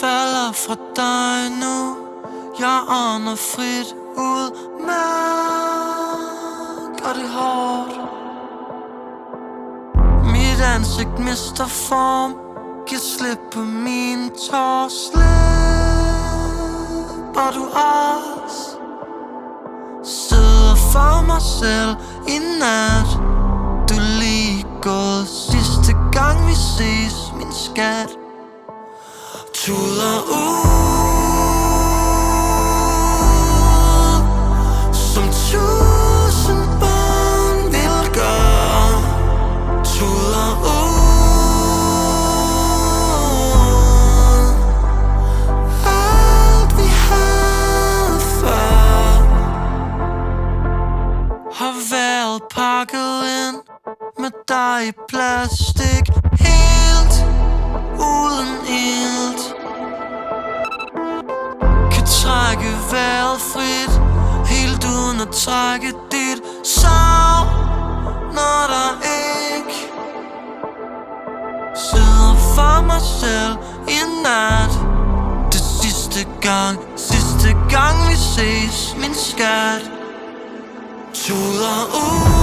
falder fra dig nu. Jeg ånder frit ud. Mærker det hårdt. Mit ansigt mister form. Giv slip på min tår. Slipper du også? Sidder for mig selv i nat. Du er lige gået sidste gang vi ses, min skat. Tuder ud, som 1000 børn vil gøre. Tuder ud, alt vi havde før har været pakket ind med dig i plastik, helt uden ilt. Kan trække vejret frit, helt uden at trække dit savn. Når der ikke sidder for mig selv i nat. Det sidste gang vi ses, min skat. Tuder ud.